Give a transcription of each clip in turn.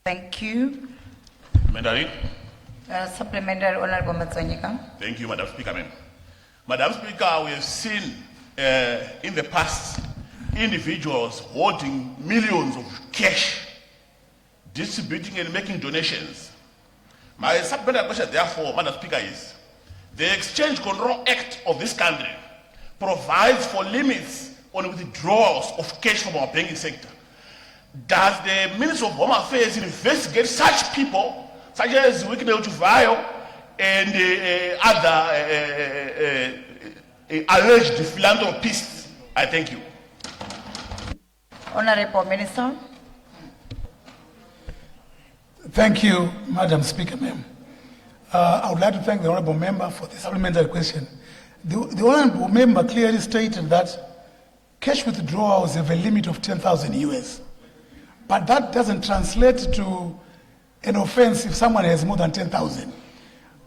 Thank you. Mandari. Supplementary, Honorable Madzivanyika. Thank you, Madam Speaker. Madam Speaker, we have seen in the past individuals holding millions of cash, distributing and making donations. My supplementary question, therefore, Madam Speaker, is the Exchange Control Act of this country provides for limits on withdrawals of cash from our banking sector. Does the Minister of Home Affairs investigate such people, such as Wicknell Chivayo and other alleged philanthropists? I thank you. Honorable Minister. Thank you, Madam Speaker, ma'am. I would like to thank the Honourable Member for the supplementary question. The Honourable Member clearly stated that cash withdrawals have a limit of 10,000 US. But that doesn't translate to an offence if someone has more than 10,000.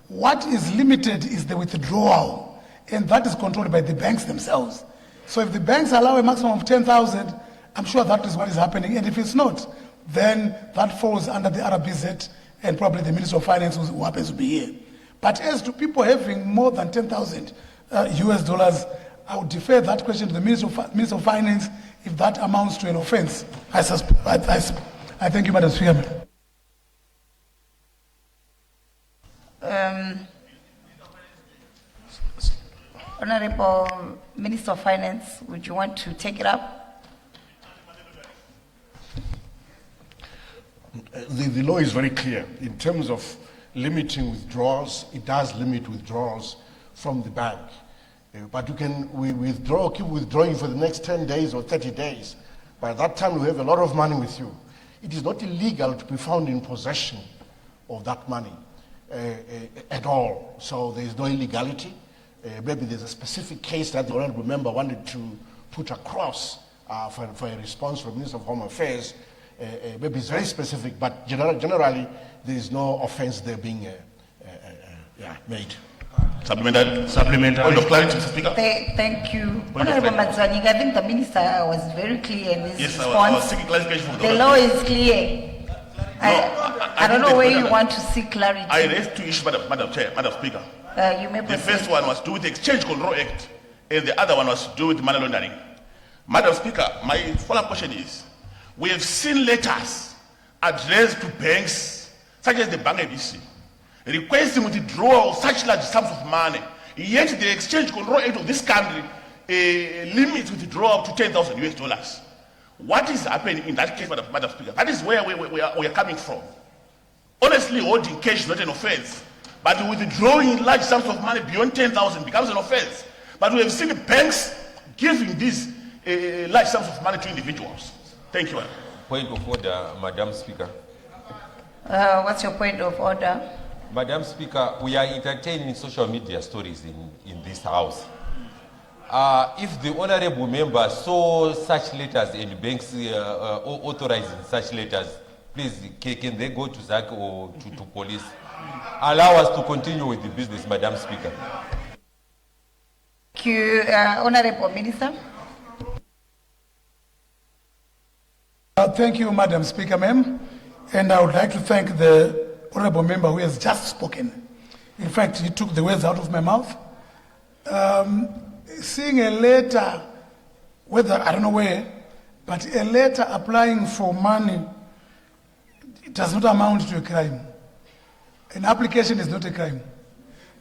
What is limited is the withdrawal, and that is controlled by the banks themselves. So if the banks allow a maximum of 10,000, I'm sure that is what is happening. And if it's not, then that falls under the RBZ and probably the Minister of Finance who happens to be here. But as to people having more than 10,000 US dollars, I would defer that question to the Minister of Finance if that amounts to an offence. I thank you, Madam Speaker. Honorable Minister of Finance, would you want to take it up? The law is very clear in terms of limiting withdrawals. It does limit withdrawals from the bank. But you can keep withdrawing for the next 10 days or 30 days. By that time, you have a lot of money with you. It is not illegal to be found in possession of that money at all. So there is no illegality. Maybe there's a specific case that the Honourable Member wanted to put across for a response from the Minister of Home Affairs. Maybe it's very specific, but generally there is no offence there being made. Supplementary. Point of clarity, Mr. Speaker. Thank you. Honorable Madzivanyika, I think the Minister was very clear in his response. I was seeking clarification from the law is clear. I don't know where you want to seek clarity. I raised two issues, Madam Speaker. You may proceed. The first one was to do with the Exchange Control Act, and the other one was to do with money laundering. Madam Speaker, my follow-up question is, we have seen letters addressed to banks, such as the MAUNGANIDZE, requesting withdrawal of such large sums of money, yet the Exchange Control Act of this country limits withdrawal to 10,000 US dollars. What is happening in that case, Madam Speaker? That is where we are coming from. Honestly, holding cash is not an offense, but withdrawing large sums of money beyond 10,000 becomes an offense. But we have seen banks giving these large sums of money to individuals. Thank you. Point of order, Madam Speaker. What's your point of order? Madam Speaker, we are entertaining social media stories in this house. If the Honourable Member saw such letters and banks authorizing such letters, please, can they go to ZAC or to police? Allow us to continue with the business, Madam Speaker. Thank you, Honourable Minister. Thank you, Madam Speaker, ma'am. And I would like to thank the Honourable Member who has just spoken. In fact, he took the words out of my mouth. Seeing a letter, whether, I don't know where, but a letter applying for money, it does not amount to a crime. An application is not a crime.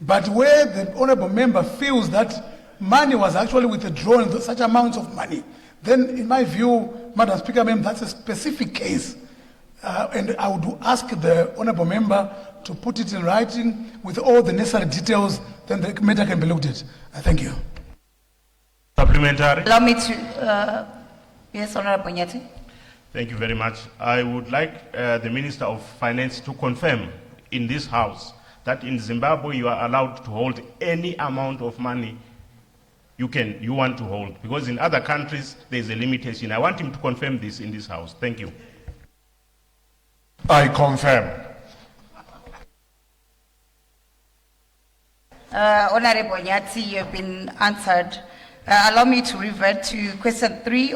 But where the Honourable Member feels that money was actually withdrawn, such amounts of money, then in my view, Madam Speaker, ma'am, that's a specific case. And I would ask the Honourable Member to put it in writing with all the necessary details, then the matter can be looked at. Thank you. Supplementary. Allow me to, yes, Honourable Nyati. Thank you very much. I would like the Minister of Finance to confirm in this House that in Zimbabwe you are allowed to hold any amount of money you want to hold, because in other countries there is a limitation. I want him to confirm this in this House. Thank you. I confirm. Honourable Nyati, you have been answered. Allow me to revert to question 3.